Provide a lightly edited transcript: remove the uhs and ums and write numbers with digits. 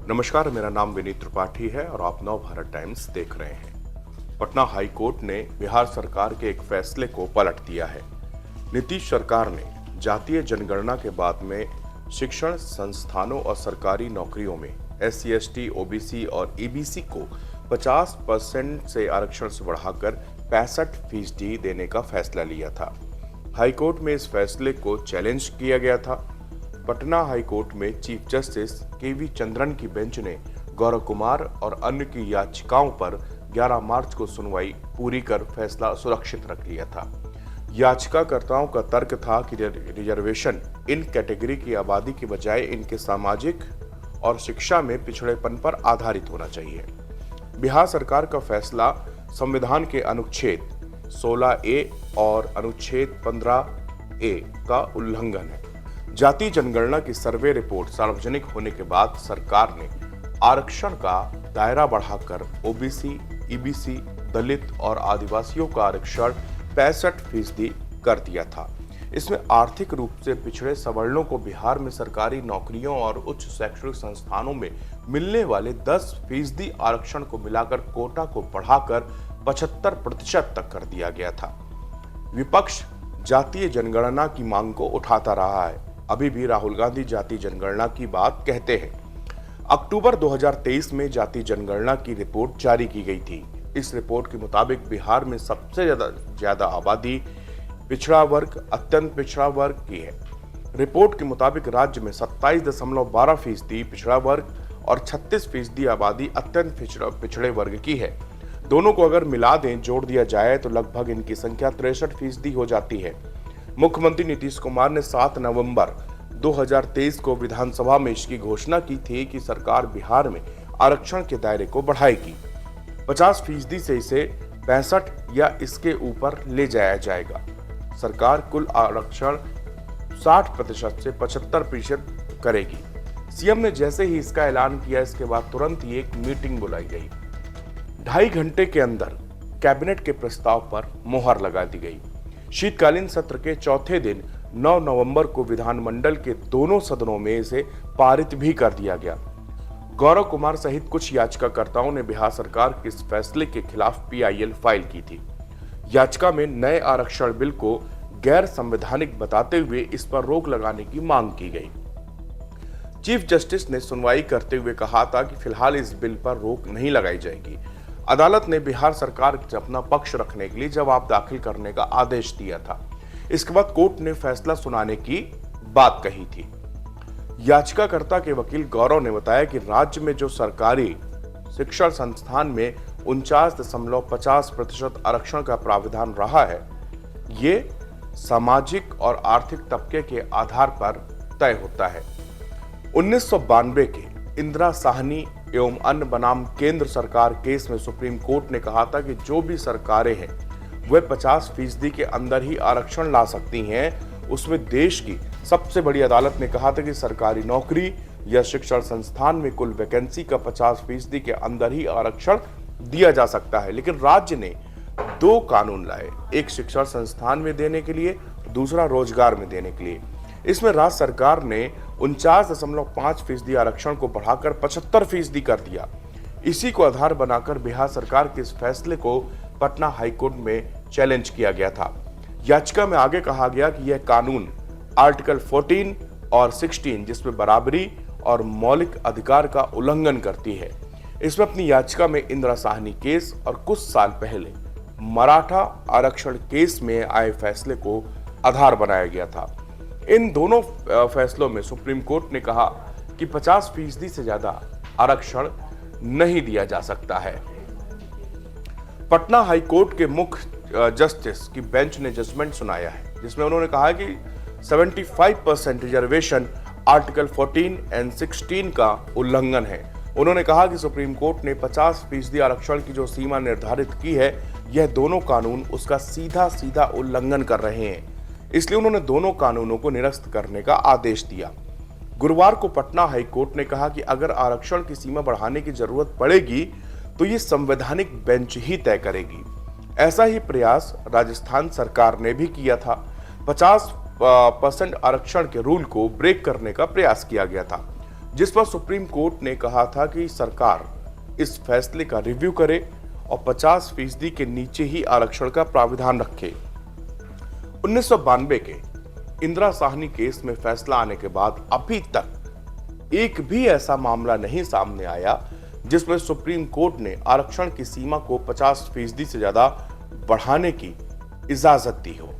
नमस्कार, मेरा नाम विनीत त्रिपाठी है और आप नव भारत टाइम्स देख रहे हैं। पटना हाई कोर्ट ने बिहार सरकार के एक फैसले को पलट दिया है। नीतीश सरकार ने जातीय जनगणना के बाद में शिक्षण संस्थानों और सरकारी नौकरियों में SC, ST, OBC और EBC को 50% से आरक्षण से बढ़ाकर 65% देने का फैसला लिया था। हाई कोर्ट में इस फैसले को चैलेंज किया गया था। पटना हाई कोर्ट में चीफ जस्टिस KV चंद्रन की बेंच ने गौरव कुमार और अन्य की याचिकाओं पर 11 मार्च को सुनवाई पूरी कर फैसला सुरक्षित रख लिया था। याचिकाकर्ताओं का तर्क था कि रिजर्वेशन इन कैटेगरी की आबादी के बजाय इनके सामाजिक और शिक्षा में पिछड़ेपन पर आधारित होना चाहिए। बिहार सरकार का फैसला संविधान के अनुच्छेद 16A और अनुच्छेद 15A का उल्लंघन है। जातीय जनगणना की सर्वे रिपोर्ट सार्वजनिक होने के बाद सरकार ने आरक्षण का दायरा बढ़ाकर OBC, EBC, दलित और आदिवासियों का आरक्षण 65% कर दिया था। इसमें आर्थिक रूप से पिछड़े सवर्णों को बिहार में सरकारी नौकरियों और उच्च शैक्षणिक संस्थानों में मिलने वाले 10% आरक्षण को मिलाकर कोटा को बढ़ाकर 75% तक कर दिया गया था। विपक्ष जातीय जनगणना की मांग को उठाता रहा है। अभी भी राहुल गांधी जातीय जनगणना की बात कहते हैं। अक्टूबर 2023 में जातीय जनगणना की रिपोर्ट जारी की गई थी। इस रिपोर्ट के मुताबिक बिहार में सबसे ज्यादा आबादी पिछड़ा वर्ग, अत्यंत पिछड़ा वर्ग की है। रिपोर्ट के मुताबिक राज्य में 27.12% पिछड़ा वर्ग और 36% आबादी अत्यंत पिछड़े वर्ग की है। दोनों को अगर मिला दें, जोड़ दिया जाए तो लगभग इनकी संख्या 63% हो जाती है। मुख्यमंत्री नीतीश कुमार ने 7 नवंबर 2023 को विधानसभा में इसकी घोषणा की थी कि सरकार बिहार में आरक्षण के दायरे को बढ़ाएगी। 50% से इसे 65 या इसके ऊपर ले जाया जाएगा। सरकार कुल आरक्षण 60% से 75% करेगी। सीएम ने जैसे ही इसका ऐलान किया, इसके बाद तुरंत ही एक मीटिंग बुलाई गई। 2.5 घंटे के अंदर कैबिनेट के प्रस्ताव पर मोहर लगा दी गई। शीतकालीन सत्र के चौथे दिन 9 नवंबर को विधानमंडल के दोनों सदनों में इसे पारित भी कर दिया गया। गौरव कुमार सहित कुछ याचिकाकर्ताओं ने बिहार सरकार के इस फैसले के खिलाफ PIL फाइल की थी। याचिका में नए आरक्षण बिल को गैर संवैधानिक बताते हुए इस पर रोक लगाने की मांग की गई। चीफ जस्टिस ने सुनवाई करते हुए कहा था कि फिलहाल इस बिल पर रोक नहीं लगाई जाएगी। अदालत ने बिहार सरकार से अपना पक्ष रखने के लिए जवाब दाखिल करने का आदेश दिया था। इसके बाद कोर्ट ने फैसला सुनाने की बात कही थी। याचिकाकर्ता के वकील गौरव ने बताया कि राज्य में जो सरकारी शिक्षण संस्थान में 49.50% आरक्षण का प्रावधान रहा है, ये सामाजिक और आर्थिक तबके के आधार पर तय होता है। 1992 के इंदिरा साहनी एवं अन्य बनाम केंद्र सरकार केस में सुप्रीम कोर्ट ने कहा था कि जो भी सरकारें हैं वे 50% के अंदर ही आरक्षण ला सकती हैं। उसमें देश की सबसे बड़ी अदालत ने कहा था कि सरकारी नौकरी या शिक्षण संस्थान में कुल वैकेंसी का 50% के अंदर ही आरक्षण दिया जा सकता है। लेकिन राज्य ने 2 कानून लाए, एक शिक्षण संस्थान में देने के लिए, दूसरा रोजगार में देने के लिए। इसमें राज्य सरकार ने 49.5% आरक्षण को बढ़ाकर 75% कर दिया। इसी को आधार बनाकर बिहार सरकार के इस फैसले को पटना हाईकोर्ट में चैलेंज किया गया था। याचिका में आगे कहा गया कि यह कानून आर्टिकल 14 और 16 जिसमें बराबरी और मौलिक अधिकार का उल्लंघन करती है। इसमें अपनी याचिका में इंदिरा साहनी केस और कुछ साल पहले मराठा आरक्षण केस में आए फैसले को आधार बनाया गया था। इन दोनों फैसलों में सुप्रीम कोर्ट ने कहा कि 50% से ज्यादा आरक्षण नहीं दिया जा सकता है। पटना हाई कोर्ट के मुख्य जस्टिस की बेंच ने जजमेंट सुनाया है, जिसमें उन्होंने कहा कि 75% रिजर्वेशन आर्टिकल 14 और 16 का उल्लंघन है। उन्होंने कहा कि सुप्रीम कोर्ट ने 50% आरक्षण की जो सीमा निर्धारित की है, यह दोनों कानून उसका सीधा उल्लंघन कर रहे हैं। इसलिए उन्होंने दोनों कानूनों को निरस्त करने का आदेश दिया। गुरुवार को पटना हाई कोर्ट ने कहा कि अगर आरक्षण की सीमा बढ़ाने की जरूरत पड़ेगी तो ये संवैधानिक बेंच ही तय करेगी। ऐसा ही प्रयास राजस्थान सरकार ने भी किया था। 50% आरक्षण के रूल को ब्रेक करने का प्रयास किया गया था। जिस पर सुप्रीम कोर्ट ने कहा था कि सरकार इस फैसले का रिव्यू करे और 50% के नीचे ही आरक्षण का प्राविधान रखे। 1992 के इंदिरा साहनी केस में फैसला आने के बाद अभी तक एक भी ऐसा मामला नहीं सामने आया जिसमें सुप्रीम कोर्ट ने आरक्षण की सीमा को 50% से ज्यादा बढ़ाने की इजाजत दी हो।